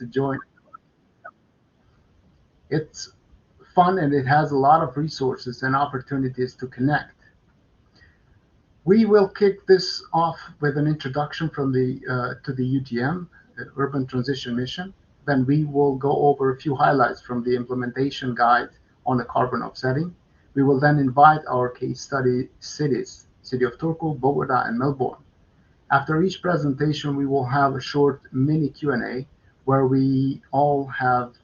to join. It's fun and it has a lot of resources and opportunities to connect. We will kick this off with an introduction from the to the UTM, Urban Transition Mission. Then we will go over a few highlights from the implementation guide on the carbon offsetting. We will then invite our case study cities, City of Turku, Bogota, and Melbourne. After each presentation, we will have a short mini Q&A where we all have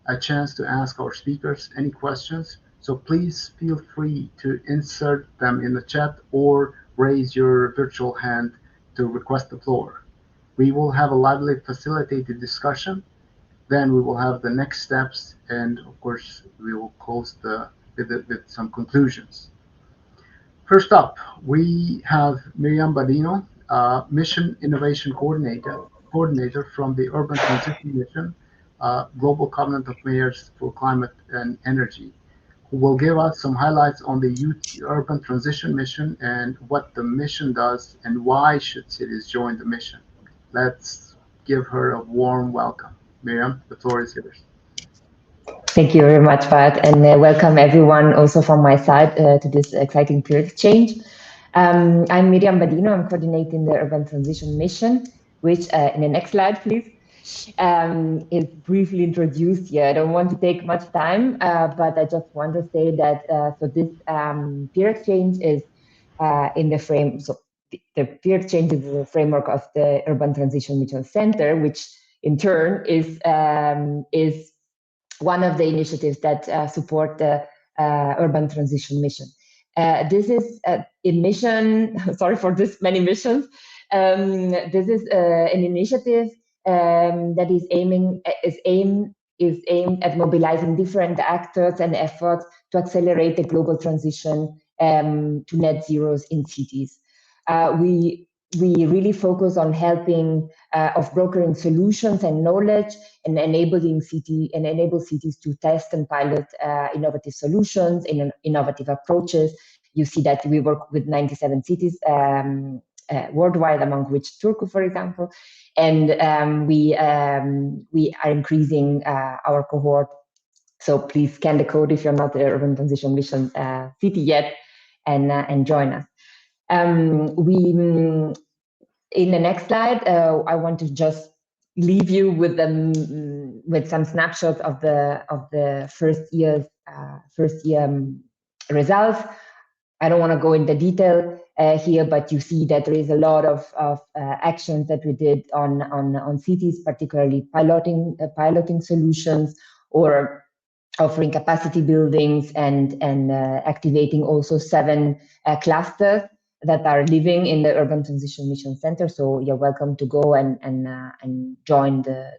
a chance to ask our speakers any questions. So please feel free to insert them in the chat or raise your virtual hand to request the floor. We will have a lively facilitated discussion. Then we will have the next steps, and of course, we will close with some conclusions. First up, we have Miriam Badino, Mission Innovation Coordinator from the Urban Transition Mission, Global Covenant of Mayors for Climate and Energy, who will give us some highlights on the Urban Transition Mission and what the mission does and why should cities join the mission. Let's give her a warm welcome. Miriam, the floor is yours. Thank you very much, Fahad, and welcome everyone also from my side to this exciting peer exchange. I'm Miriam Badino. I'm coordinating the Urban Transition Mission, which, in the next slide, please, is briefly introduced here. I don't want to take much time, but I just want to say that so this peer exchange is in the frame. So the peer exchange is the framework of the Urban Transition Mission Center, which in turn is one of the initiatives that support the Urban Transition Mission. This is in mission, sorry for this many missions. This is an initiative that is aimed at mobilizing different actors and efforts to accelerate the global transition to net zeros in cities. We really focus on helping of brokering solutions and knowledge and enable cities to test and pilot innovative solutions and innovative approaches. You see that we work with 97 cities worldwide, among which Turku, for example, and we are increasing our cohort. So please scan the code if you're not the Urban Transition Mission city yet, and join us. In the next slide, I want to just leave you with some snapshots of the first year results. I don't want to go into detail here, but you see that there is a lot of actions that we did on cities, particularly piloting solutions or offering capacity buildings and activating also 7 clusters that are living in the Urban Transition Mission Center. So you're welcome to go and join the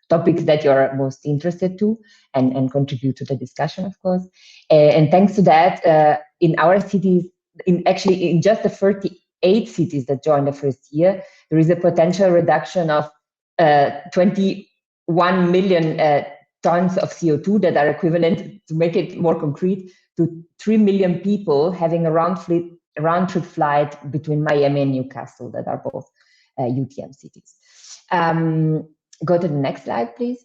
topics that you're most interested to and contribute to the discussion, of course. And thanks to that, in our cities, in just the 38 cities that joined the first year, there is a potential reduction of 21 million tons of CO2 that are equivalent, to make it more concrete, to 3 million people having a round-trip flight between Miami and Newcastle, that are both UTM cities. Go to the next slide, please.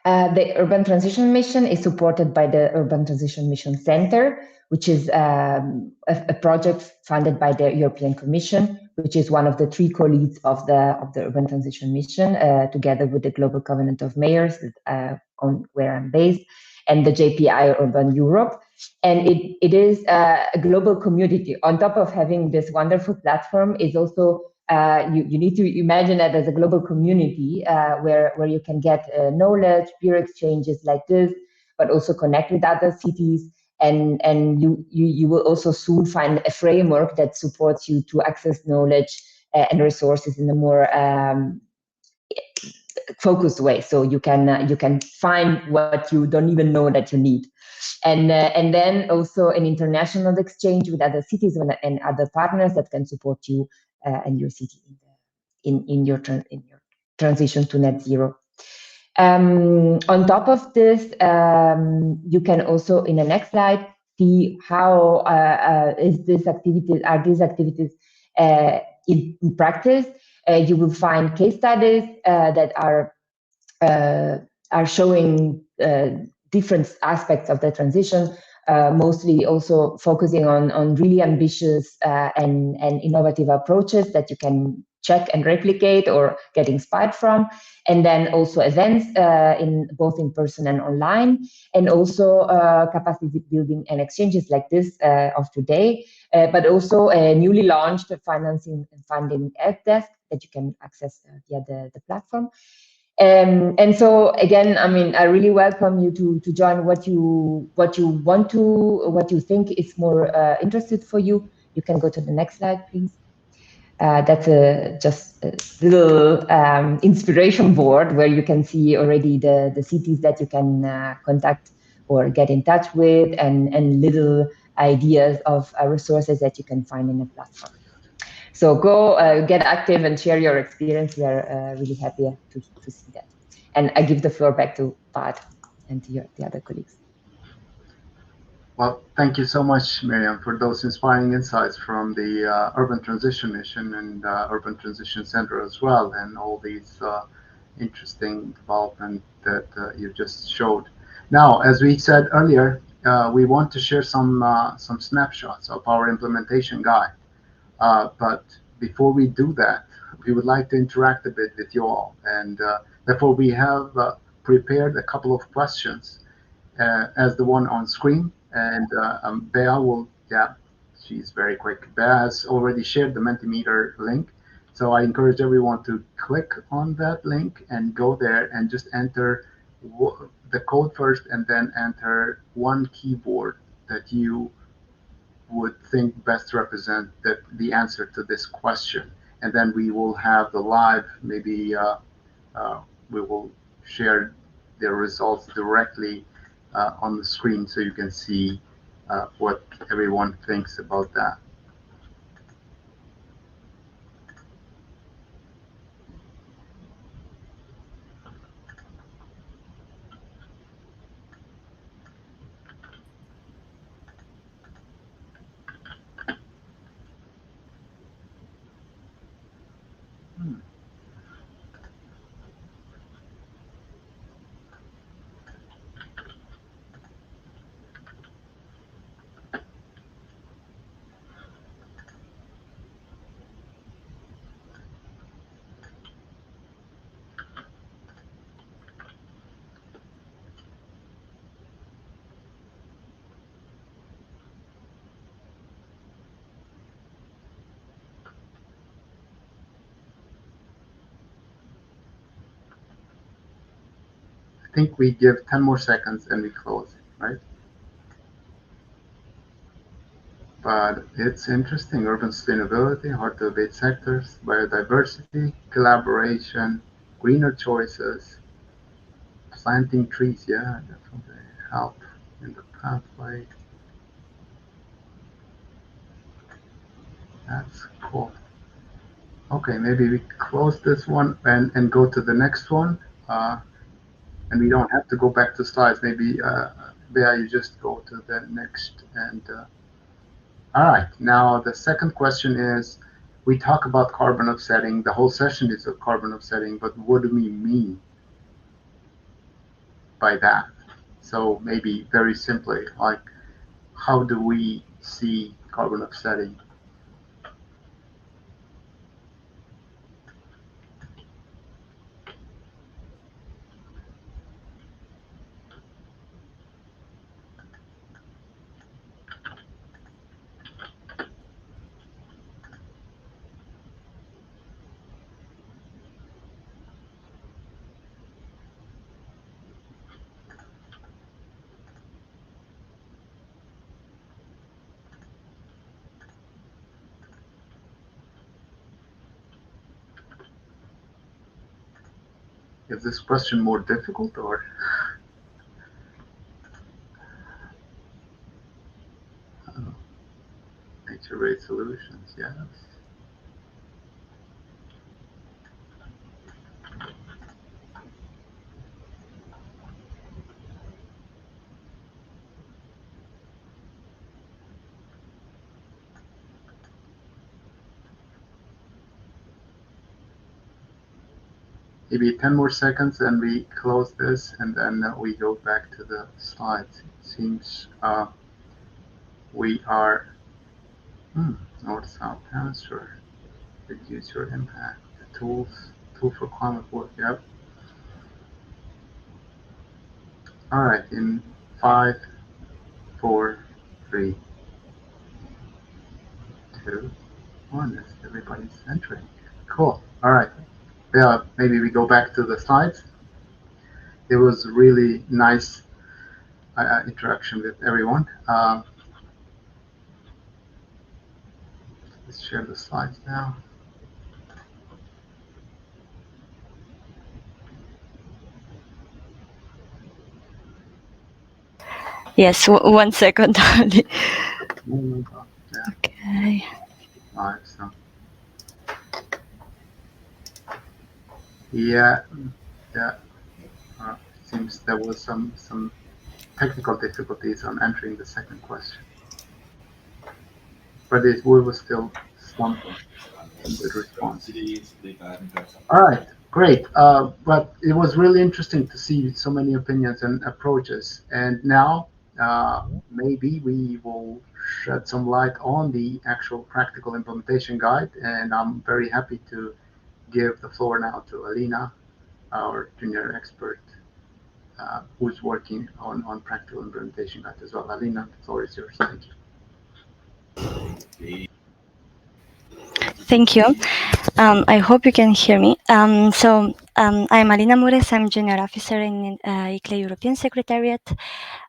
The Urban Transition Mission is supported by the Urban Transition Mission Center, which is a project funded by the European Commission, which is one of the 3 co-leads of the Urban Transition Mission, together with the Global Covenant of Mayors, on where I'm based, and the JPI Urban Europe. And it is a global community. On top of having this wonderful platform, is also you need to imagine that as a global community where you can get knowledge, peer exchanges like this, but also connect with other cities. And you will also soon find a framework that supports you to access knowledge and resources in a more focused way. So you can find what you don't even know that you need. And then also an international exchange with other cities and other partners that can support you and your city in your transition to net zero. On top of this, you can also, in the next slide, see how are these activities in practice. you will find case studies that are showing different aspects of the transition, mostly also focusing on really ambitious and innovative approaches that you can check and replicate or get inspired from, and then also events in both in person and online, and also capacity building and exchanges like this of today, but also a newly launched financing and funding help desk that you can access via the platform. And so again, I mean, I really welcome you to join what you want to, what you think is more interested for you. You can go to the next slide, please. That's just a little inspiration board where you can see already the cities that you can contact or get in touch with, and little ideas of resources that you can find in the platform. So go get active and share your experience. We are really happy to see that. And I give the floor back to Pat and to the other colleagues. Well, thank you so much, Miriam, for those inspiring insights from the Urban Transition Mission and Urban Transition Center as well, and all these interesting development that you just showed. Now, as we said earlier, we want to share some snapshots of our implementation guide. But before we do that, we would like to interact a bit with you all, and therefore we have prepared a couple of questions as the one on screen. And Bea will, yeah, she's very quick. Bea has already shared the Mentimeter link. So I encourage everyone to click on that link and go there and just enter the code first, and then enter one keyword that you would think best represent the answer to this question. And then we will have the live, maybe we will share the results directly on the screen, so you can see what everyone thinks about that. I think we give 10 more seconds and we close, right? But it's interesting: urban sustainability, hard-to-abate sectors, biodiversity, collaboration, greener choices, planting trees, yeah, definitely help in the pathway. That's cool. Okay, maybe we close this one and go to the next one. And we don't have to go back to slides. Maybe, Bea, you just go to the next. And all right, now the second question is, we talk about carbon offsetting. The whole session is a carbon offsetting, but what do we mean by that? So maybe very simply, like, how do we see carbon offsetting? Is this question more difficult, or? Nature-based solutions, yes. maybe 10 more seconds and we close this, and then we go back to the slides. It seems we are north-south transfer, reduce your impact, tool for climate work. Yep. All right, in 5, 4, 3, 2, 1. Everybody's entering. Cool. All right. Yeah, maybe we go back to the slides. It was really nice interaction with everyone. Let's share the slides now. Yes, 1 second only. Yeah. Okay. Live, so. Yeah. It seems there was some technical difficulties on entering the second question, but we were still some good response. All right, great. But it was really interesting to see so many opinions and approaches. And now maybe we will shed some light on the actual practical implementation guide. And I'm very happy to give the floor now to Alina, our junior expert, who's working on practical implementation guide as well. Alina, the floor is yours. Thank you. Thank you. I hope you can hear me. I'm Alina Mures. I'm junior officer in ICLE European Secretariat.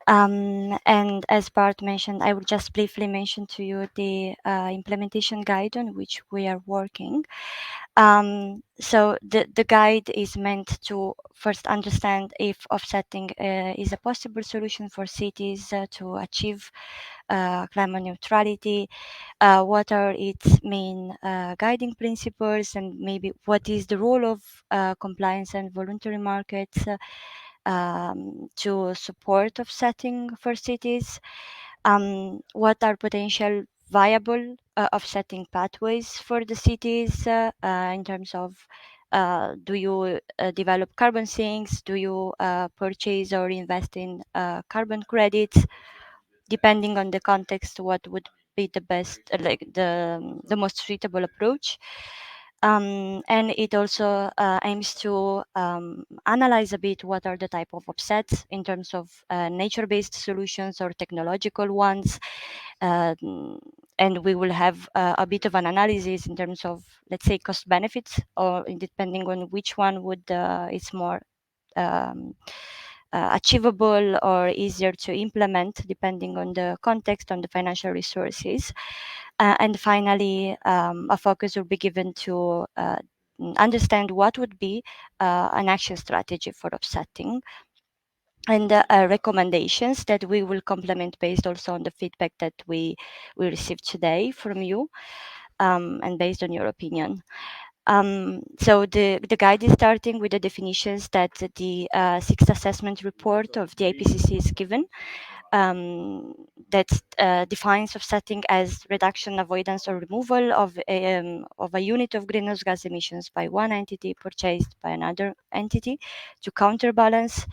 And as Bart mentioned, I will just briefly mention to you the implementation guide on which we are working. So the guide is meant to first understand if offsetting is a possible solution for cities to achieve climate neutrality, what are its main guiding principles, and maybe what is the role of compliance and voluntary markets to support offsetting for cities, what are potential viable offsetting pathways for the cities in terms of do you develop carbon sinks, do you purchase or invest in carbon credits, depending on the context, what would be the best, like the most suitable approach. And it also aims to analyze a bit what are the type of offsets in terms of nature-based solutions or technological ones. And we will have a bit of an analysis in terms of, let's say, cost benefits, or depending on which one would is more achievable or easier to implement depending on the context, on the financial resources. And finally, a focus will be given to understand what would be an action strategy for offsetting, and recommendations that we will complement based also on the feedback that we received today from you, and based on your opinion. So the guide is starting with the definitions that the sixth assessment report of the IPCC is given, that defines offsetting as reduction, avoidance, or removal of a unit of greenhouse gas emissions by one entity purchased by another entity to counterbalance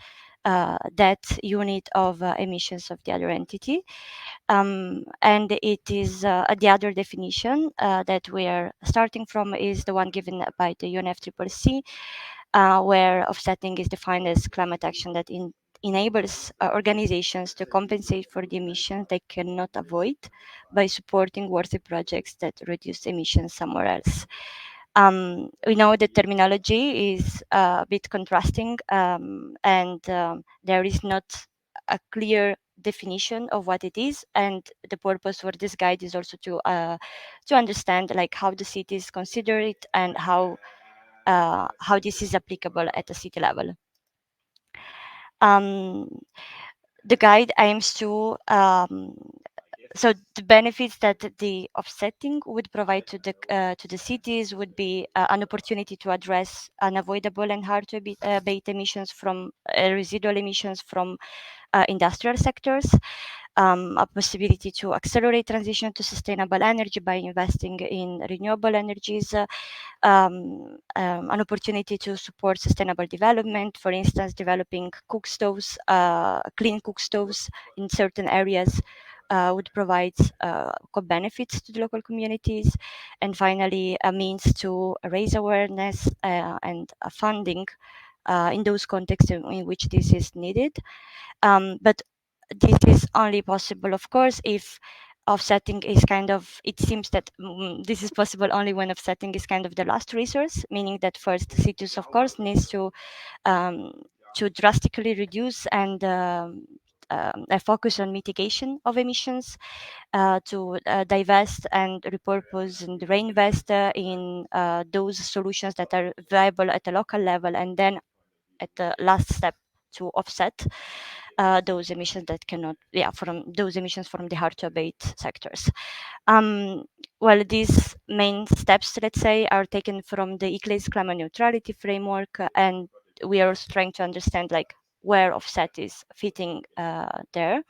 that unit of emissions of the other entity. And it is the other definition that we are starting from is the one given by the UNFCCC, where offsetting is defined as climate action that enables organizations to compensate for the emissions they cannot avoid by supporting worthy projects that reduce emissions somewhere else. We know the terminology is a bit contrasting, and there is not a clear definition of what it is, and the purpose for this guide is also to understand like how the cities consider it and how this is applicable at the city level. The guide aims to So the benefits that the offsetting would provide to the cities would be an opportunity to address unavoidable and hard to abate emissions from residual emissions from industrial sectors, a possibility to accelerate transition to sustainable energy by investing in renewable energies, an opportunity to support sustainable development, for instance, developing cook stoves, clean cook stoves in certain areas would provide benefits to the local communities. And finally, a means to raise awareness and funding in those contexts in which this is needed. But this is only possible, of course, if offsetting is kind of, it seems that this is possible only when offsetting is kind of the last resource, meaning that first cities, of course, needs to drastically reduce and focus on mitigation of emissions, to divest and repurpose and reinvest in those solutions that are viable at a local level, and then at the last step to offset those emissions that cannot, from those emissions from the hard to abate sectors. Well, these main steps, let's say, are taken from the ICLEI's climate neutrality framework, and we are also trying to understand like where offset is fitting there.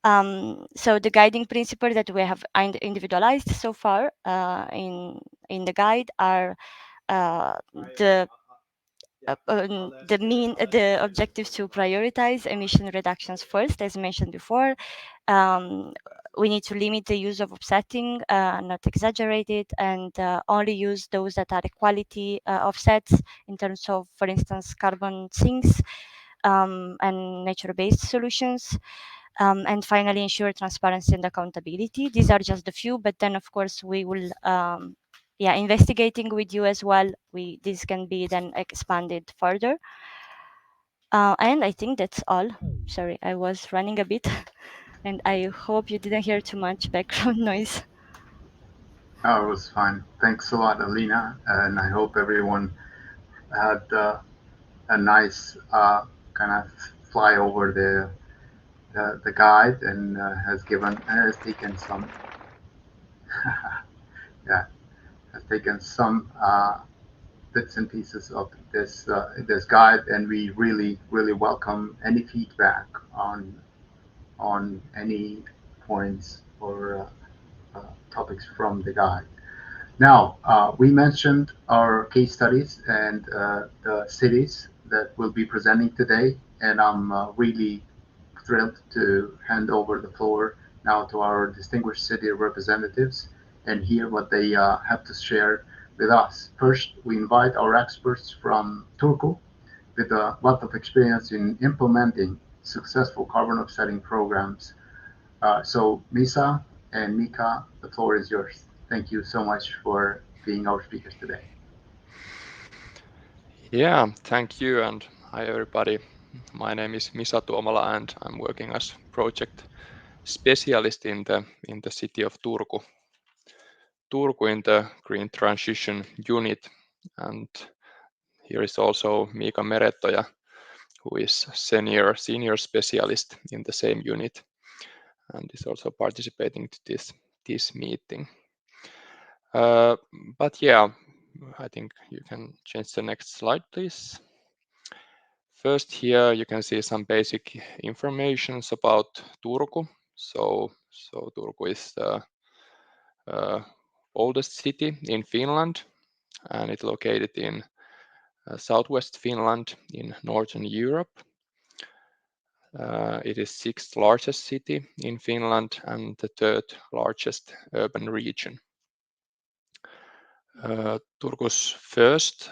So the guiding principle that we have individualized so far in the guide are the objectives to prioritize emission reductions first, as mentioned before. We need to limit the use of offsetting, not exaggerate it, and only use those that are quality offsets in terms of, for instance, carbon sinks and nature-based solutions. And finally, ensure transparency and accountability. These are just a few, but then, of course, we will investigating with you as well. This can be then expanded further. And I think that's all. Sorry, I was running a bit, and I hope you didn't hear too much background noise. Oh, it was fine. Thanks a lot, Alina, and I hope everyone had a nice kind of fly over the guide and has taken some yeah has taken some bits and pieces of this guide, and we really welcome any feedback on any points or topics from the guide. Now, we mentioned our case studies and the cities that we'll be presenting today, and I'm really thrilled to hand over the floor now to our distinguished city representatives and hear what they have to share with us. First, we invite our experts from Turku with a lot of experience in implementing successful carbon offsetting programs. So, Misa and Mika, the floor is yours. Thank you so much for being our speakers today. Yeah, thank you, and hi everybody. My name is Misa Tuomala, and I'm working as project specialist in the city of Turku in the green transition unit. And here is also Miika Meretoja, who is senior specialist in the same unit and is also participating to this meeting. But yeah, I think you can change the next slide, please. First, here you can see some basic information about Turku. So Turku is the oldest city in Finland, and it's located in southwest Finland in northern Europe. It is sixth largest city in Finland and the third largest urban region. Turku's first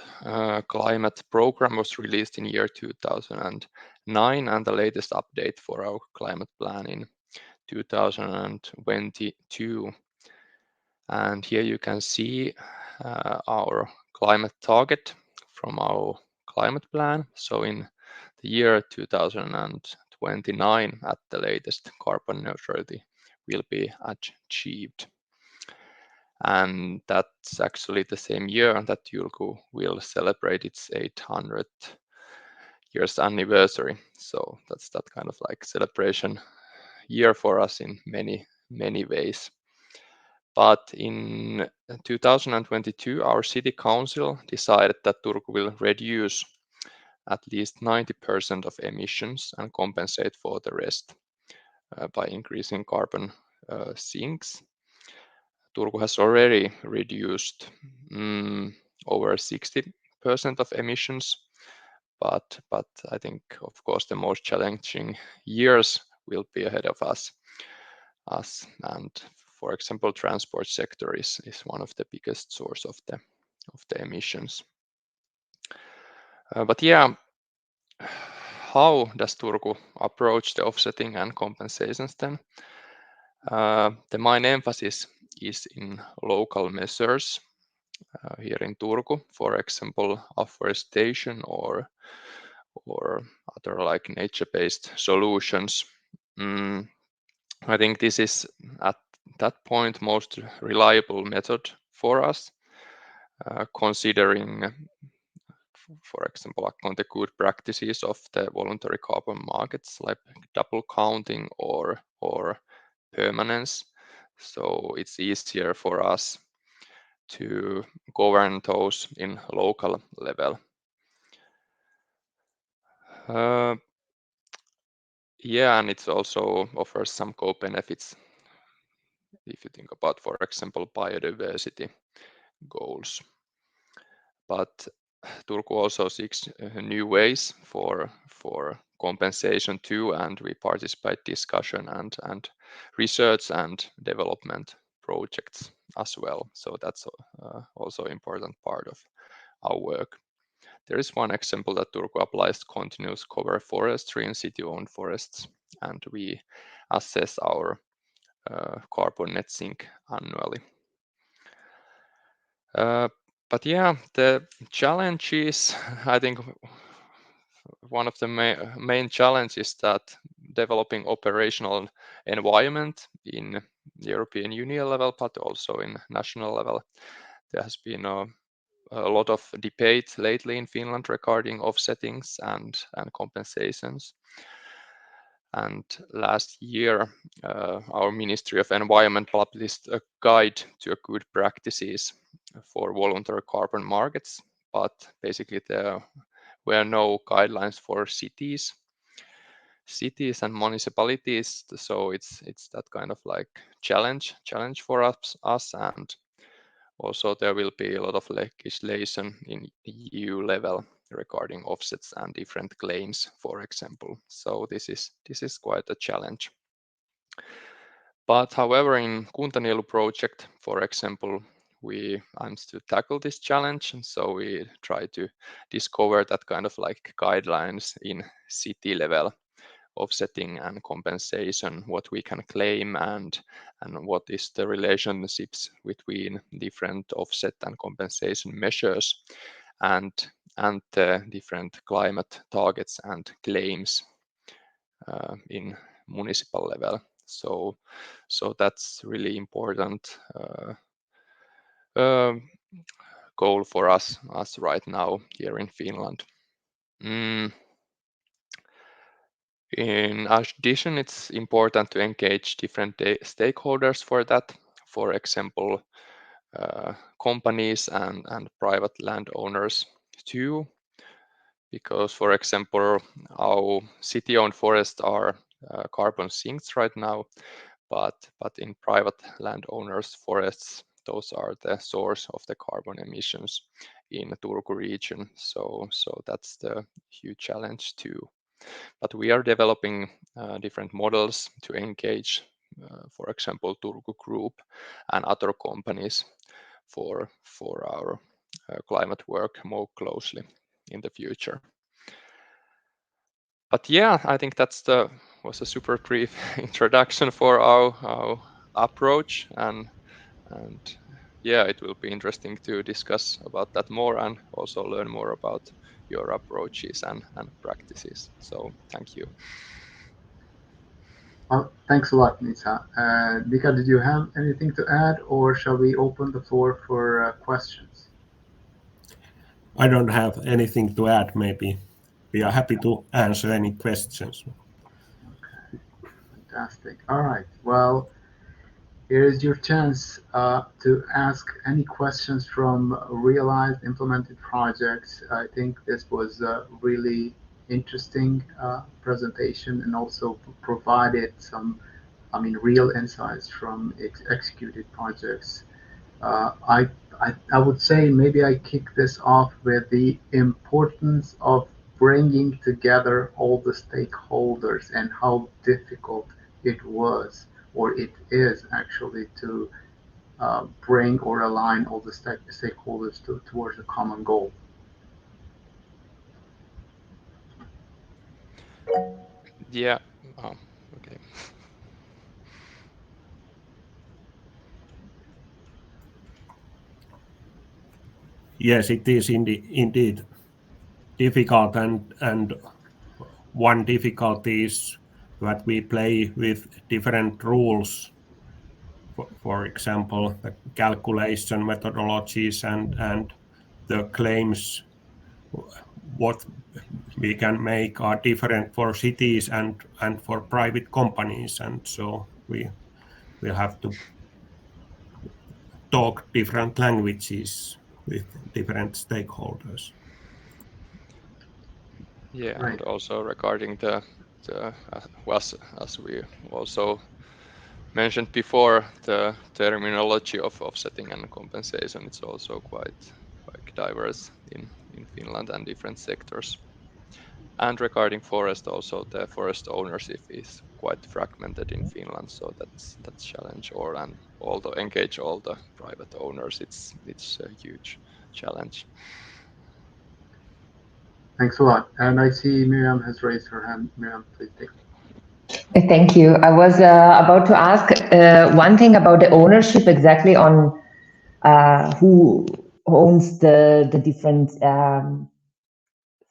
climate program was released in year 2009, and the latest update for our climate plan in 2022. And here you can see our climate target from our climate plan. So in the year 2029, at the latest, carbon neutrality will be achieved. And that's actually the same year that Turku will celebrate its 800th years anniversary. So that's that kind of like celebration year for us in many ways. But in 2022, our city council decided that Turku will reduce at least 90% of emissions and compensate for the rest by increasing carbon sinks. Turku has already reduced over 60% of emissions, but I think, of course, the most challenging years will be ahead of us. And for example, transport sector is one of the biggest source of the emissions. But yeah, how does Turku approach the offsetting and compensations then? The main emphasis is in local measures here in Turku, for example, afforestation or other like nature-based solutions. I think this is at that point most reliable method for us, considering, for example, on the good practices of the voluntary carbon markets, like double counting or permanence. So it's easier for us to govern those in local level. Yeah, and it also offers some co-benefits if you think about, for example, biodiversity goals. But Turku also seeks new ways for compensation too, and we participate discussion and research and development projects as well. So that's also important part of our work. There is one example that Turku applies continuous cover forestry in city-owned forests, and we assess our carbon net sink annually. But yeah, the challenge is, I think, one of the main challenges that developing operational environment in European Union level, but also in national level. There has been a lot of debate lately in Finland regarding offsettings and compensations. And last year, our Ministry of Environment published a guide to good practices for voluntary carbon markets, but basically there were no guidelines for cities and municipalities. So it's that kind of like challenge for us, and also there will be a lot of legislation in EU level regarding offsets and different claims, for example. So this is quite a challenge. But however, in Kuntanielu project, for example, we aimed to tackle this challenge, and so we try to discover that kind of like guidelines in city level offsetting and compensation, what we can claim and what is the relationships between different offset and compensation measures and the different climate targets and claims in municipal level. So that's really important goal for us right now here in Finland. In addition, it's important to engage different stakeholders for that. For example, companies and private landowners too, because, for example, our city-owned forests are carbon sinks right now, but in private landowners' forests, those are the source of the carbon emissions in the Turku region. So that's the huge challenge too. But we are developing different models to engage, for example, Turku Group and other companies for our climate work more closely in the future. But yeah, I think was a super brief introduction for our approach, and yeah, it will be interesting to discuss about that more and also learn more about your approaches and practices. So thank you. Well, thanks a lot, Nisa. Mika, did you have anything to add, or shall we open the floor for questions? I don't have anything to add. Maybe we are happy to answer any questions. Fantastic. All right. Well, here is your chance to ask any questions from realized implemented projects. I think this was a really interesting presentation and also provided some, real insights from executed projects. I would say maybe I kick this off with the importance of bringing together all the stakeholders and how difficult it was or it is actually to bring or align all the stakeholders towards a common goal. Yeah. Okay. Yes, it is indeed difficult, and one difficulty is that we play with different rules. For example, the calculation methodologies and the claims what we can make are different for cities and for private companies, and so we will have to talk different languages with different stakeholders. Yeah, Right. and also regarding the as we also mentioned before, the terminology of offsetting and compensation, it's also quite diverse in Finland and different sectors. And regarding forest, also the forest ownership is quite fragmented in Finland, so that's challenge. And although engage all the private owners, it's a huge challenge. Thanks a lot. And I see Miriam has raised her hand. Miriam, please take it. Thank you. I was about to ask one thing about the ownership exactly on who owns the different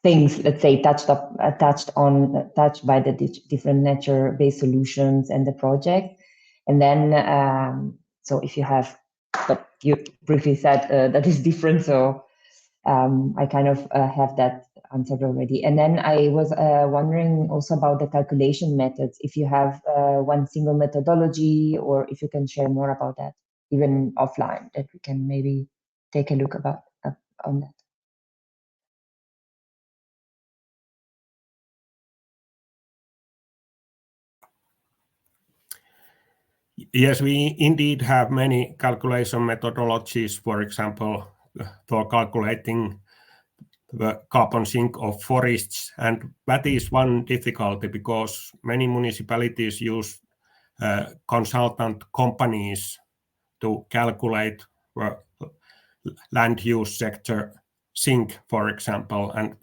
things, let's say, touched by the different nature-based solutions and the project. And then, so if you have, but you briefly said that is different, so I kind of have that answered already. And then I was wondering also about the calculation methods, if you have one single methodology, or if you can share more about that, even offline, that we can maybe take a look on that. Yes, we indeed have many calculation methodologies, for example, for calculating the carbon sink of forests, and that is one difficulty because many municipalities use consultant companies to calculate the land use sector sink, for example, and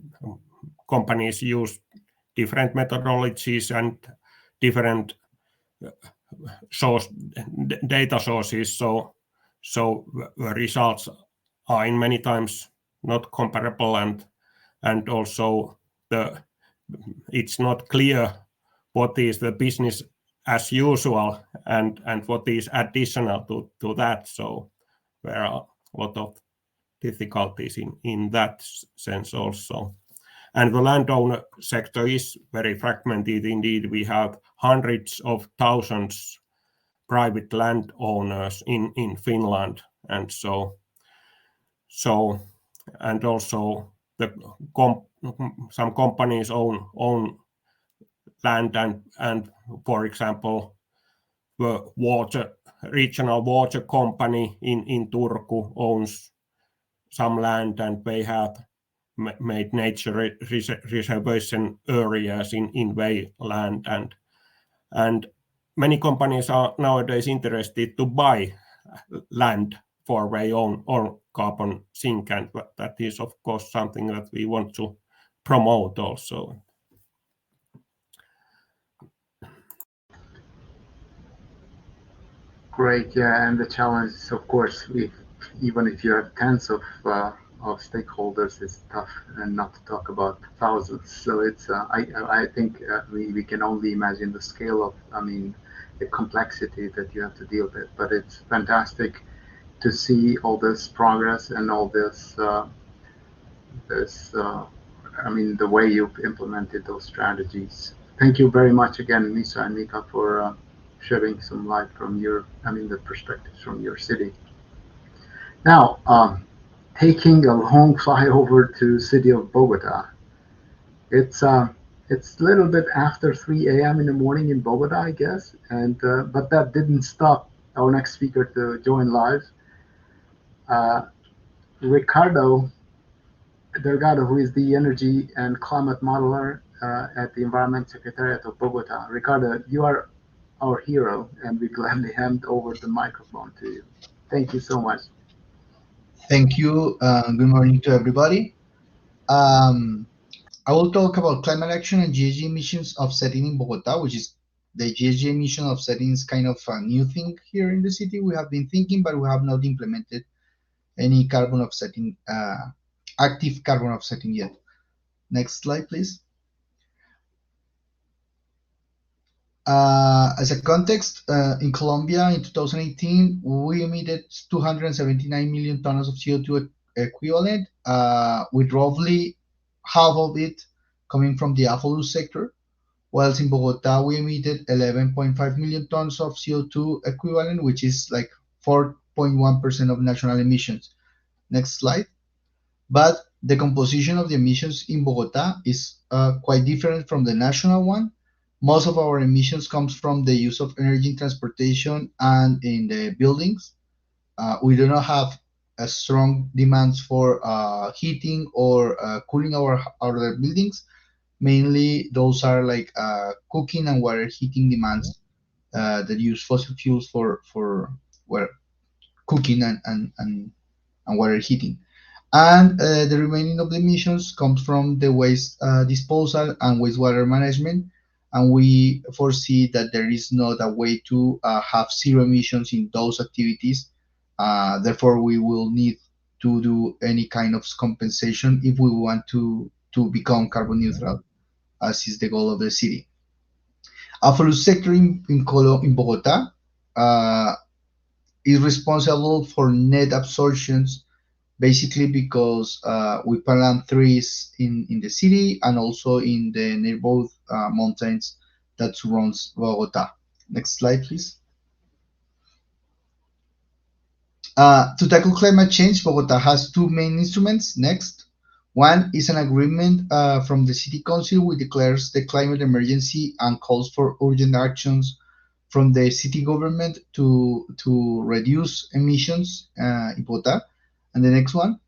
companies use different methodologies and different data sources, so the results are in many times not comparable, and also it's not clear what is the business as usual and what is additional to that. So there are a lot of difficulties in that sense also. And the landowner sector is very fragmented indeed. We have hundreds of thousands private landowners in Finland, and so and also some companies own land, and for example the regional water company in Turku owns some land, and they have made nature reservation areas in their land, and many companies are nowadays interested to buy land for their own carbon sink, and that is of course something that we want to promote also. Great, yeah, and the challenge is, of course, even if you have tens of stakeholders, it's tough, and not to talk about thousands. So it's I think we can only imagine the scale of, the complexity that you have to deal with. But it's fantastic to see all this progress and all this the way you've implemented those strategies. thank you very much again, Nisa and Nika, for shedding some light from the perspectives from your city. Now, taking a long flyover to city of Bogota. It's a little bit after 3 a.m. in the morning in Bogota, I guess, and but that didn't stop our next speaker to join live. Ricardo Delgado, who is the energy and climate modeler at the Environment Secretariat of Bogota. Ricardo, you are our hero, and we gladly hand over the microphone to you. Thank you so much. Thank you. Good morning to everybody. I will talk about climate action and GHG emissions offsetting in Bogota, which is the GHG emission offsetting is kind of a new thing here in the city. We have been thinking, but we have not implemented any carbon offsetting, active carbon offsetting yet. Next slide, please. As a context, in Colombia in 2018, we emitted 279 million tons of CO2 equivalent, with roughly half of it coming from the AFOLU sector, whilst in Bogota we emitted 11.5 million tons of CO2 equivalent, which is like 4.1% of national emissions. Next slide. But the composition of the emissions in Bogota is quite different from the national one. Most of our emissions comes from the use of energy in transportation and in the buildings. We do not have a strong demands for heating or cooling our buildings. Mainly those are like cooking and water heating demands that use fossil fuels for cooking and water heating. And the remaining of the emissions comes from the waste disposal and wastewater management. And we foresee that there is not a way to have zero emissions in those activities. Therefore, we will need to do any kind of compensation if we want to become carbon neutral, as is the goal of the city. AFOLU sector in Bogota is responsible for net absorptions, basically because we plant trees in the city and also in the neighborhood mountains that surrounds Bogota. Next slide, please. To tackle climate change, Bogota has two main instruments. Next. One is an agreement from the City Council, which declares the climate emergency and calls for urgent actions from the city government to reduce emissions in Bogota. And the next one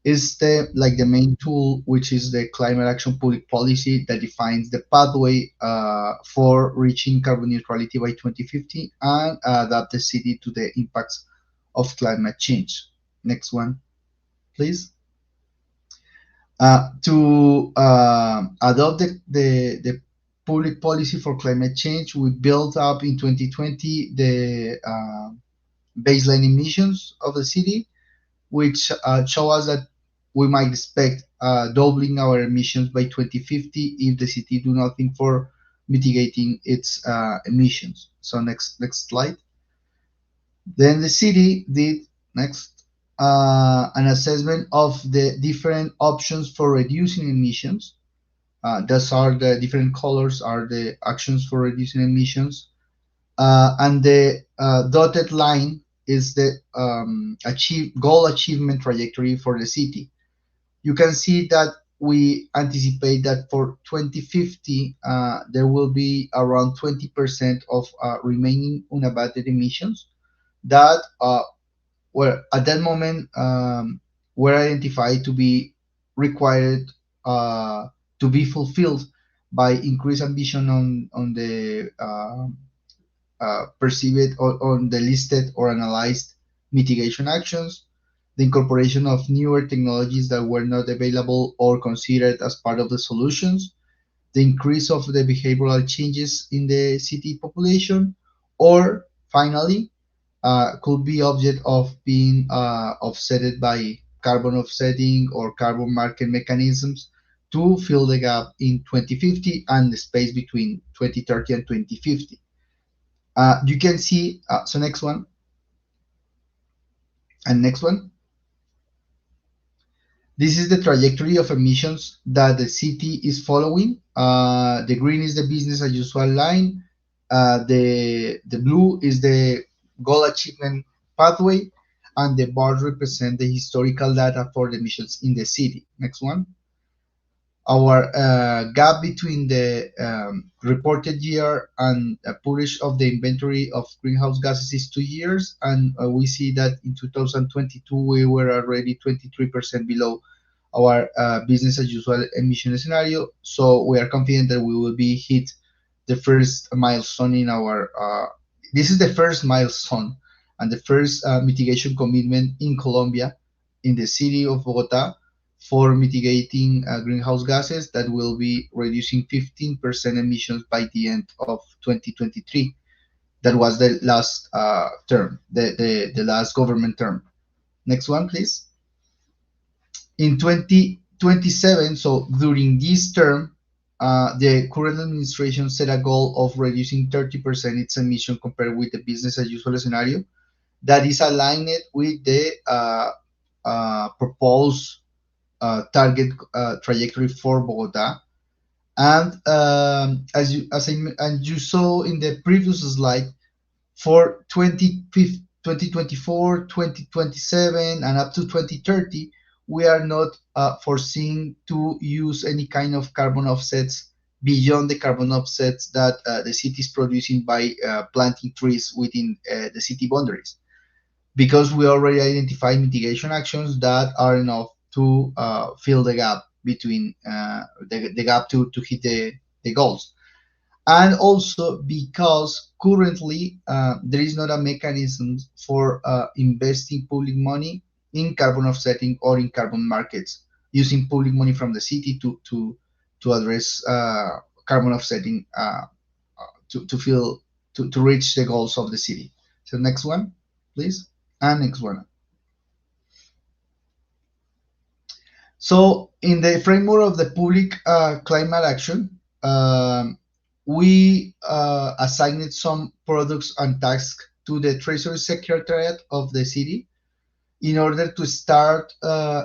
is the main tool, which is the climate action public policy that defines the pathway for reaching carbon neutrality by 2050 and adapt the city to the impacts of climate change. Next one, please. To adopt the public policy for climate change, we built up in 2020 the baseline emissions of the city, which show us that we might expect doubling our emissions by 2050 if the city do nothing for mitigating its emissions. So next slide. Then the city did an assessment of the different options for reducing emissions. Those are the different colors are the actions for reducing emissions, and the dotted line is the goal achievement trajectory for the city. You can see that we anticipate that for 2050 there will be around 20% of remaining unabated emissions that were at that moment were identified to be required to be fulfilled by increased ambition on the perceived or on the listed or analyzed mitigation actions, the incorporation of newer technologies that were not available or considered as part of the solutions, the increase of the behavioral changes in the city population, or finally, could be object of being offsetted by carbon offsetting or carbon market mechanisms to fill the gap in 2050 and the space between 2030 and 2050. You can see, so next one, and next one. This is the trajectory of emissions that the city is following The green is the business as usual line. The blue is the goal achievement pathway, and the bars represent the historical data for the emissions in the city. Next one. Our gap between the reported year and publish of the inventory of greenhouse gases is 2 years, and we see that in 2022 we were already 23% below our business as usual emission scenario. So we are confident that we will be hit the first milestone in our this is the first milestone and the first mitigation commitment in Colombia, in the city of Bogota, for mitigating greenhouse gases that will be reducing 15% emissions by the end of 2023. That was the last term, the last government term. Next one, please. In 2027, so during this term, the current administration set a goal of reducing 30% its emission compared with the business as usual scenario. That is aligned with the proposed target trajectory for Bogota. And as you saw in the previous slide, for 2024, 2027, and up to 2030, we are not foreseeing to use any kind of carbon offsets beyond the carbon offsets that the city is producing by planting trees within the city boundaries, because we already identified mitigation actions that are enough to fill the gap between the gap to hit the goals. And also because currently there is not a mechanism for investing public money in carbon offsetting or in carbon markets, using public money from the city to address carbon offsetting to reach the goals of the city. So next one, please, and next one. So in the framework of the public climate action, we assigned some products and tasks to the Treasury Secretariat of the city in order to start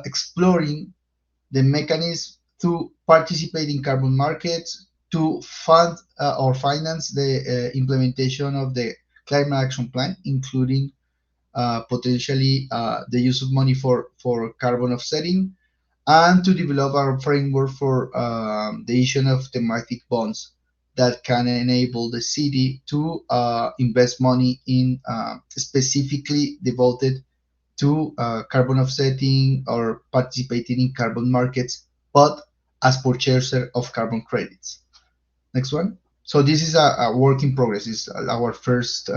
exploring the mechanism to participate in carbon markets, to fund or finance the implementation of the climate action plan, including potentially the use of money for carbon offsetting, and to develop our framework for the issue of thematic bonds that can enable the city to invest money in specifically devoted to carbon offsetting or participating in carbon markets, but as purchaser of carbon credits. Next one. So this is a work in progress. It's our first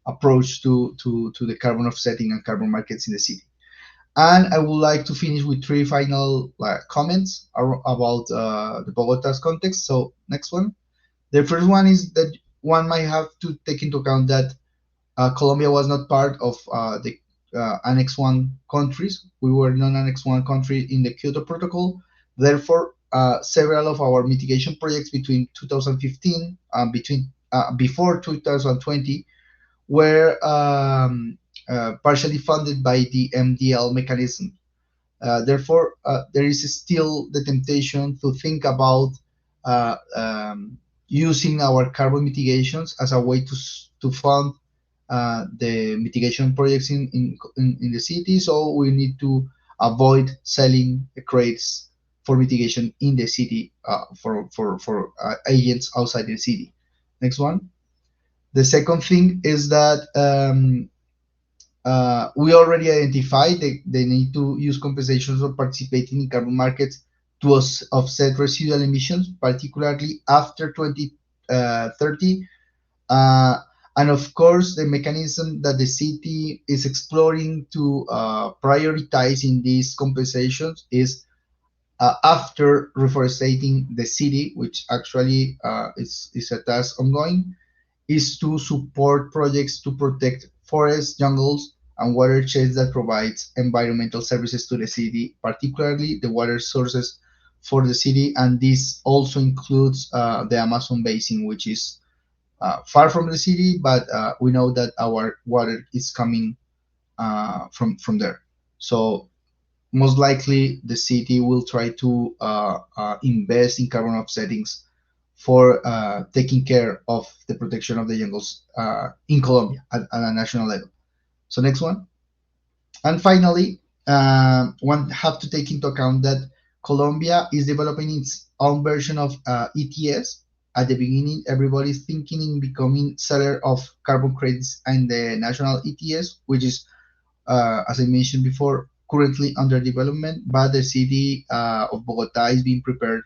approach to the carbon offsetting and carbon markets in the city. And I would like to finish with 3 final comments about the Bogota's context. So next one. The first one is that one might have to take into account that Colombia was not part of the Annex 1 countries. We were non-Annex 1 country in the Kyoto Protocol. Therefore, several of our mitigation projects between 2015 and before 2020 were partially funded by the MDL mechanism. Therefore, there is still the temptation to think about using our carbon mitigations as a way to fund the mitigation projects in the city. So we need to avoid selling the credits for mitigation in the city for agents outside the city. Next one. The second thing is that we already identified the need to use compensations for participating in carbon markets to offset residual emissions, particularly after 2030. And of course, the mechanism that the city is exploring to prioritize in these compensations is after reforestating the city, which actually is a task ongoing, is to support projects to protect forests, jungles, and watersheds that provides environmental services to the city, particularly the water sources for the city. And this also includes the Amazon basin, which is far from the city, but we know that our water is coming from there. So most likely the city will try to invest in carbon offsettings for taking care of the protection of the jungles in Colombia at a national level. So next one. And finally, one have to take into account that Colombia is developing its own version of ETS. At the beginning, everybody's thinking in becoming seller of carbon credits and the national ETS, which is, as I mentioned before, currently under development, but the city of Bogota is being prepared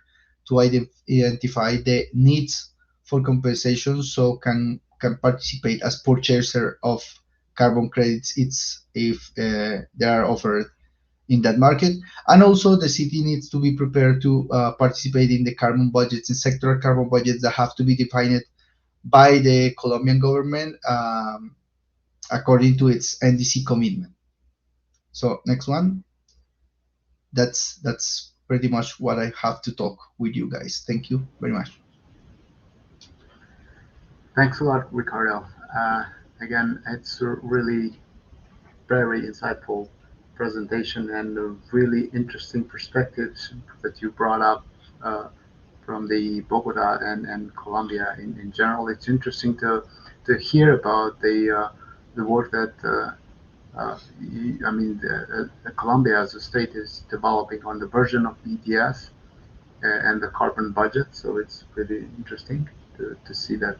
to identify the needs for compensation, so can participate as purchaser of carbon credits if they are offered in that market. And also the city needs to be prepared to participate in the carbon budgets and sectoral carbon budgets that have to be defined by the Colombian government according to its NDC commitment. So next one. That's pretty much what I have to talk with you guys. Thank you very much. Thanks a lot, Ricardo. Again, it's a really very insightful presentation and a really interesting perspectives that you brought up from the Bogota and Colombia in general. It's interesting to hear about the work that Colombia as a state is developing on the version of ETS and the carbon budget. So it's pretty interesting to see that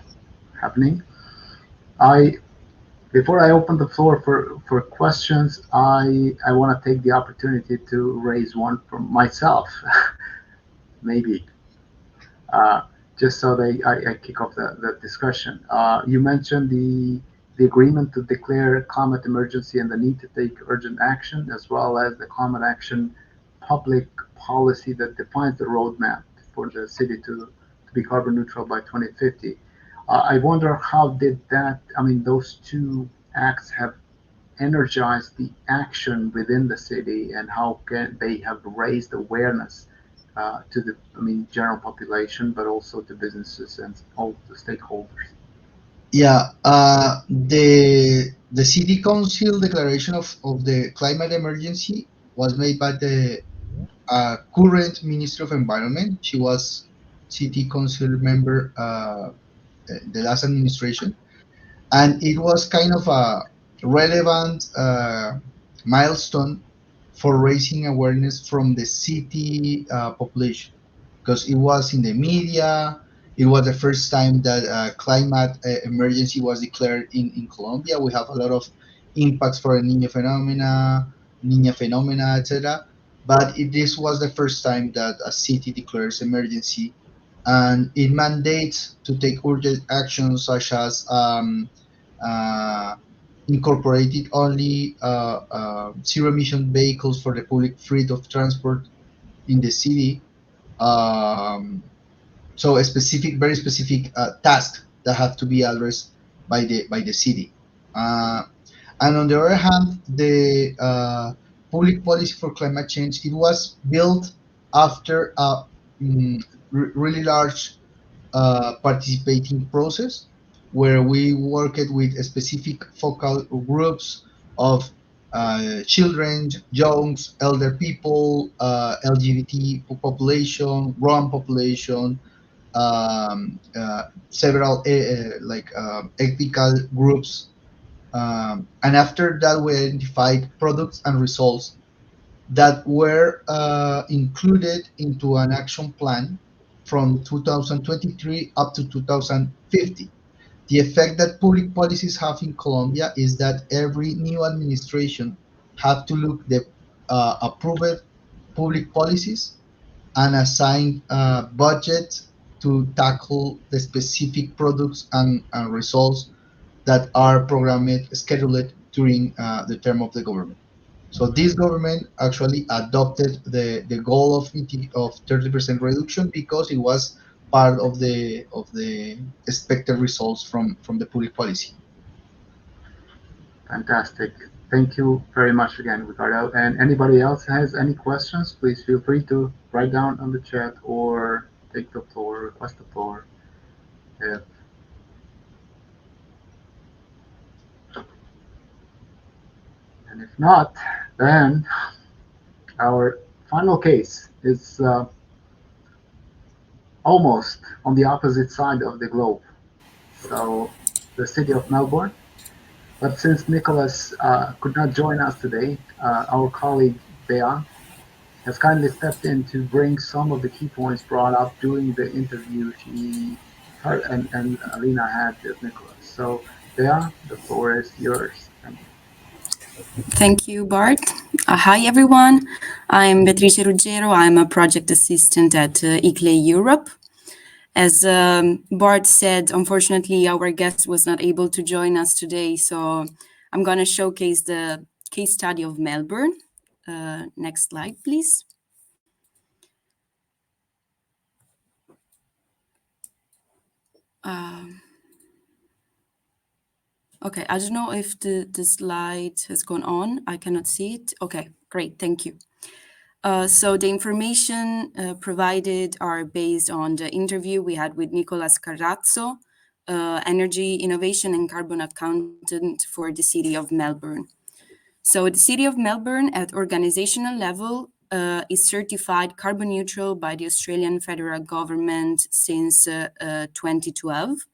happening. Before I open the floor for questions, I want to take the opportunity to raise one from myself, maybe, just so I kick off the discussion. You mentioned the agreement to declare climate emergency and the need to take urgent action, as well as the climate action public policy that defines the roadmap for the city to be carbon neutral by 2050. I wonder how did those two acts have energized the action within the city, and how can they have raised awareness to the general population, but also to businesses and all the stakeholders. Yeah, the city council declaration of the climate emergency was made by the current Minister of Environment. She was city council member the last administration, and it was kind of a relevant milestone for raising awareness from the city population, because it was in the media. It was the first time that climate emergency was declared in Colombia. We have a lot of impacts for El Niño phenomena, etc. But this was the first time that a city declares emergency, and it mandates to take urgent actions such as incorporated only zero emission vehicles for the public fleet of transport in the city. So a very specific task that have to be addressed by the city. And on the other hand, the public policy for climate change, it was built after a really large participating process, where we worked with specific focal groups of children, young, elder people, LGBT population, Roma population, several ethical groups. And after that, we identified products and results that were included into an action plan from 2023 up to 2050. The effect that public policies have in Colombia is that every new administration have to look the approved public policies and assign budget to tackle the specific products and results that are programmed, scheduled during the term of the government. So this government actually adopted the goal of 30% reduction because it was part of the expected results from the public policy. Fantastic. Thank you very much again, Ricardo. And anybody else has any questions, please feel free to write down on the chat or take the floor, request the floor. And if not, then our final case is almost on the opposite side of the globe. So the city of Melbourne. But since Nicholas could not join us today, our colleague Bea has kindly stepped in to bring some of the key points brought up during the interview her and Alina had with Nicholas. So Bea, the floor is yours. Thank you. Thank you, Bart. Hi, everyone. I'm Beatrice Ruggero. I'm a project assistant at ICLE Europe. As Bart said, unfortunately, our guest was not able to join us today, so I'm going to showcase the case study of Melbourne. Next slide, please. Okay, I don't know if the slide has gone on. I cannot see it. Okay, great, thank you. So the information provided are based on the interview we had with Nicolas Carrazzo, energy innovation and carbon accountant for the city of Melbourne. So the city of Melbourne at organizational level is certified carbon neutral by the Australian federal government since 2012.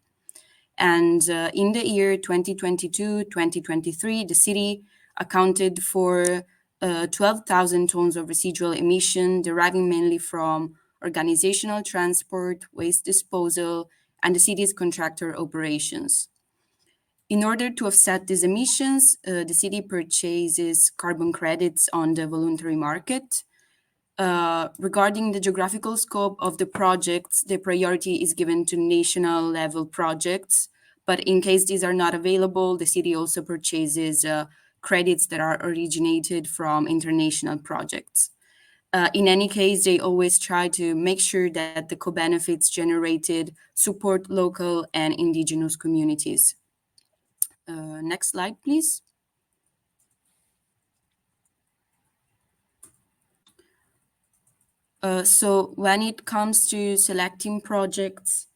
And in the year 2022-2023, the city accounted for 12,000 tons of residual emission deriving mainly from organizational transport, waste disposal, and the city's contractor operations. In order to offset these emissions, the city purchases carbon credits on the voluntary market. Regarding the geographical scope of the projects, the priority is given to national level projects, but in case these are not available, the city also purchases credits that are originated from international projects. In any case, they always try to make sure that the co-benefits generated support local and indigenous communities. Next slide, please. So when it comes to selecting projects,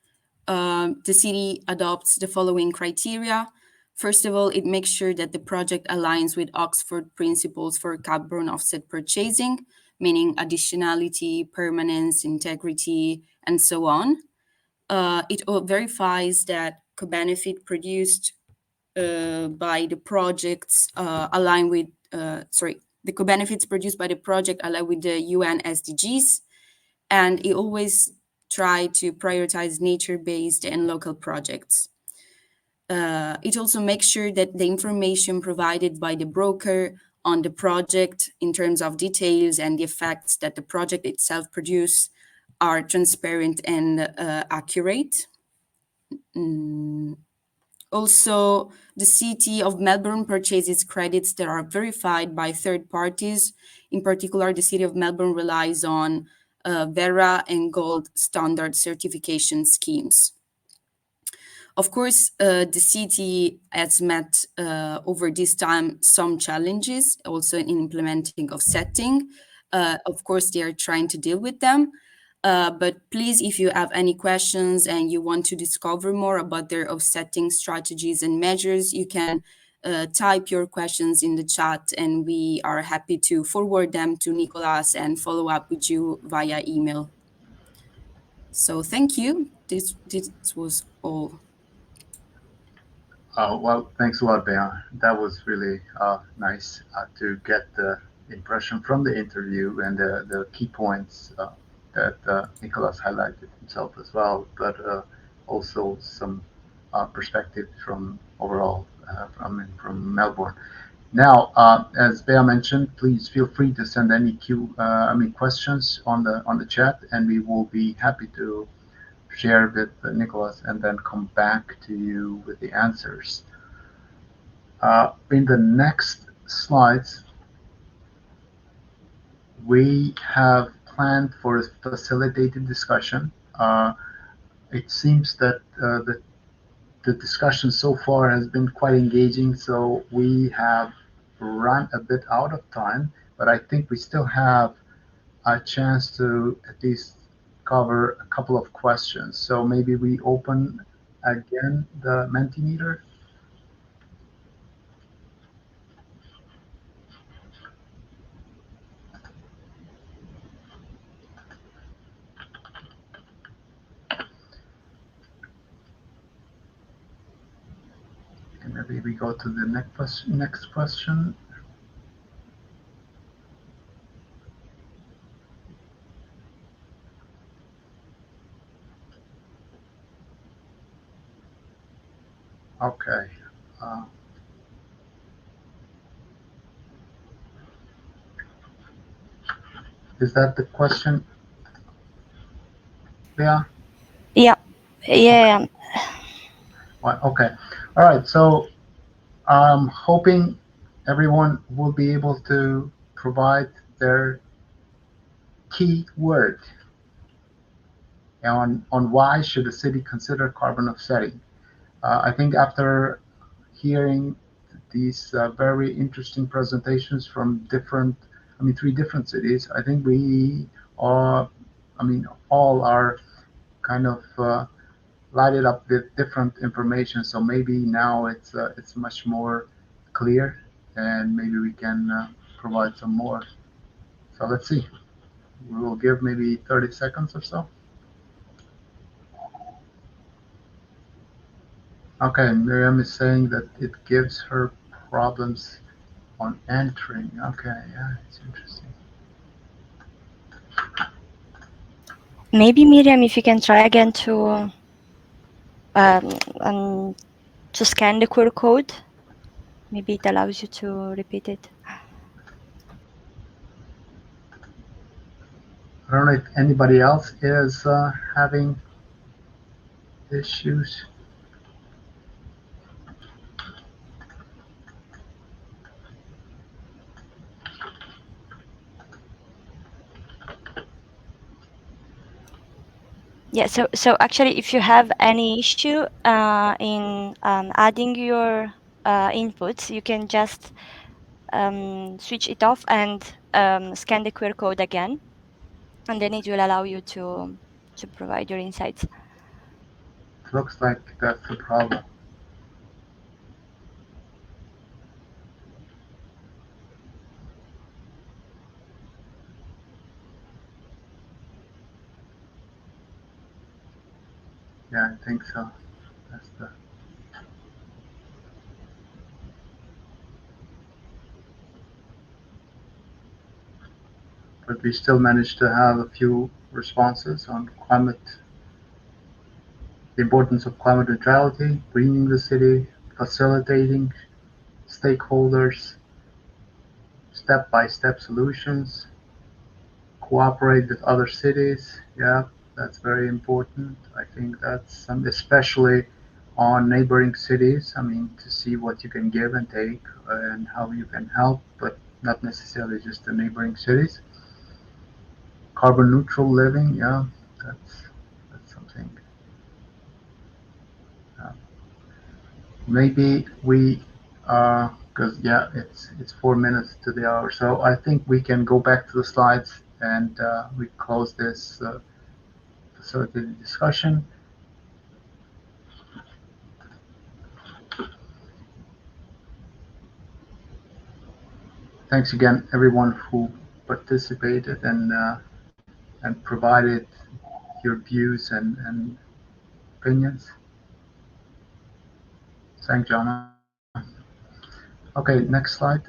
the city adopts the following criteria. First of all, it makes sure that the project aligns with Oxford principles for carbon offset purchasing, meaning additionality, permanence, integrity, and so on. It verifies that co-benefit produced by the projects align with, the co-benefits produced by the project align with the UN SDGs, and it always try to prioritize nature-based and local projects. It also makes sure that the information provided by the broker on the project in terms of details and the effects that the project itself produce are transparent and accurate. Also, the city of Melbourne purchases credits that are verified by third parties. In particular, the city of Melbourne relies on Verra and Gold standard certification schemes. Of course, the city has met over this time some challenges also in implementing offsetting. Of course, they are trying to deal with them. But please, if you have any questions and you want to discover more about their offsetting strategies and measures, you can type your questions in the chat and we are happy to forward them to Nicolas and follow up with you via email. So thank you. This was all. Well, thanks a lot, Bea. That was really nice to get the impression from the interview and the key points that Nicholas highlighted himself as well, but also some perspective from overall from Melbourne. Now, as Bea mentioned, please feel free to send any questions on the chat, and we will be happy to share with Nicholas and then come back to you with the answers. In the next slides, we have planned for a facilitated discussion. It seems that the discussion so far has been quite engaging, so we have run a bit out of time, but I think we still have a chance to at least cover a couple of questions. So maybe we open again the Mentimeter. maybe we go to the next question. Okay. Is that the question? Yeah. Yeah. Yeah. Okay. All right. So I'm hoping everyone will be able to provide their key word on why should a city consider carbon offsetting. I think after hearing these very interesting presentations from three different cities, I think we are, all are kind of lighted up with different information. So maybe now it's much more clear, and maybe we can provide some more. So let's see. We will give maybe 30 seconds or so. Okay, Miriam is saying that it gives her problems on entering. Okay, yeah, it's interesting. Maybe Miriam, if you can try again to scan the QR code, maybe it allows you to repeat it. I don't know if anybody else is having issues. Yeah, so actually, if you have any issue in adding your inputs, you can just switch it off and scan the QR code again, and then it will allow you to provide your insights. It looks like that's the problem. Yeah, I think so. That's the. But we still managed to have a few responses on climate, the importance of climate neutrality, greening the city, facilitating stakeholders, step-by-step solutions, cooperate with other cities. Yeah, that's very important. I think that's especially on neighboring cities. To see what you can give and take and how you can help, but not necessarily just the neighboring cities. Carbon neutral living, yeah, that's something. Maybe we, because yeah, it's 4 minutes to the hour, so I think we can go back to the slides and we close this facilitated discussion. Thanks again, everyone who participated and provided your views and opinions. Thanks, Jana. Okay, next slide.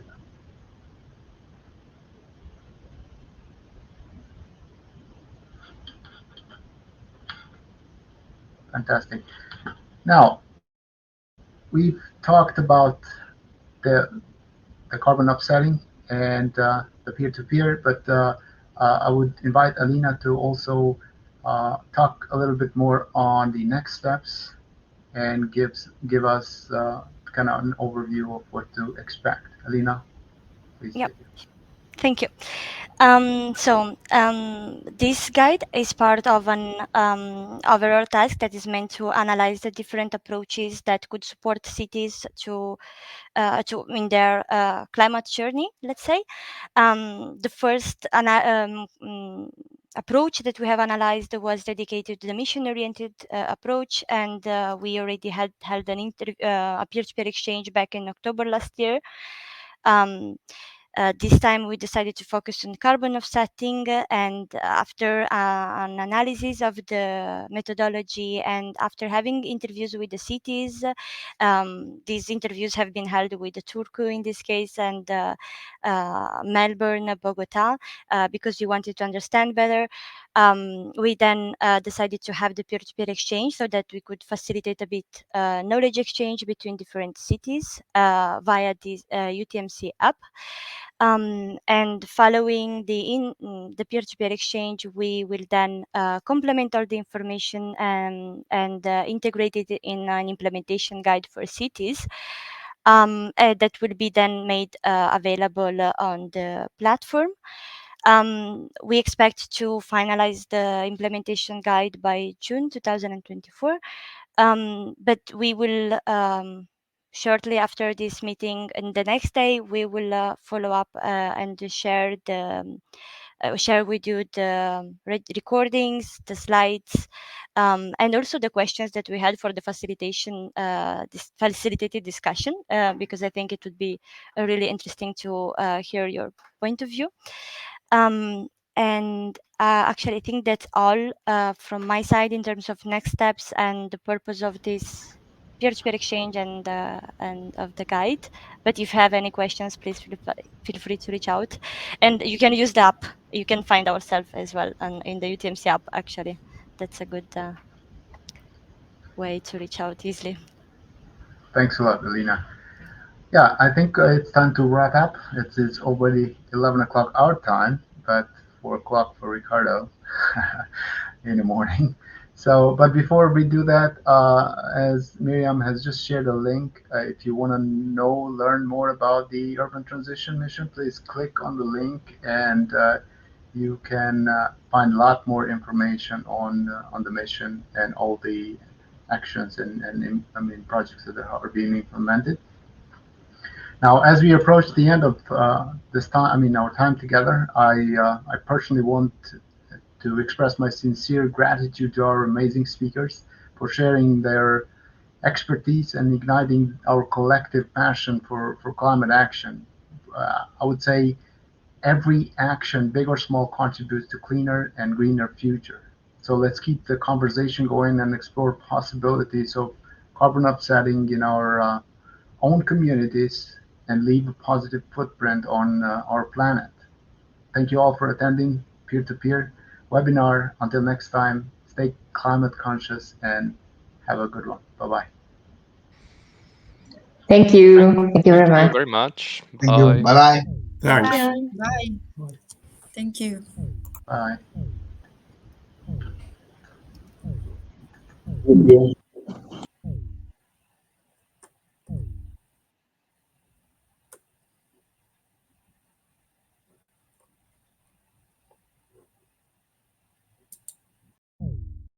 Fantastic. Now, we've talked about the carbon offsetting and the peer-to-peer, but I would invite Alina to also talk a little bit more on the next steps and give us kind of an overview of what to expect. Alina, please. Yep. Thank you. This guide is part of an overall task that is meant to analyze the different approaches that could support cities to in their climate journey, let's say. The first approach that we have analyzed was dedicated to the mission-oriented approach, and we already held a peer-to-peer exchange back in October last year. This time we decided to focus on carbon offsetting, and after an analysis of the methodology and after having interviews with the cities, these interviews have been held with the Turku in this case and Melbourne, Bogota, because we wanted to understand better. We then decided to have the peer-to-peer exchange so that we could facilitate a bit knowledge exchange between different cities via this UTMC app. And following the peer-to-peer exchange, we will then complement all the information and integrate it in an implementation guide for cities. That will be then made available on the platform. We expect to finalize the implementation guide by June 2024, but we will shortly after this meeting and the next day we will follow up and share with you the recordings, the slides, and also the questions that we had for the this facilitated discussion, because I think it would be really interesting to hear your point of view. And actually, I think that's all from my side in terms of next steps and the purpose of this peer-to-peer exchange and of the guide. But if you have any questions, please feel free to reach out. And you can use the app. You can find ourselves as well in the UTMC app, actually. That's a good way to reach out easily. Thanks a lot, Alina. Yeah, I think it's time to wrap up. It's already 11 o'clock our time, but 4 o'clock for Ricardo in the morning. So, but before we do that, as Miriam has just shared a link, if you want to learn more about the Urban Transition Mission, please click on the link and you can find a lot more information on the mission and all the actions and projects that are being implemented. Now, as we approach the end of this time, our time together, I personally want to express my sincere gratitude to our amazing speakers for sharing their expertise and igniting our collective passion for climate action. I would say every action, big or small, contributes to cleaner and greener future. So let's keep the conversation going and explore possibilities of carbon offsetting in our own communities and leave a positive footprint on our planet. Thank you all for attending peer-to-peer webinar. Until next time, stay climate conscious and have a good one. Bye-bye. Thank you. Thank you very much. Thank you very much. Thank you. Bye-bye. Thanks. Bye. Thank you. Bye.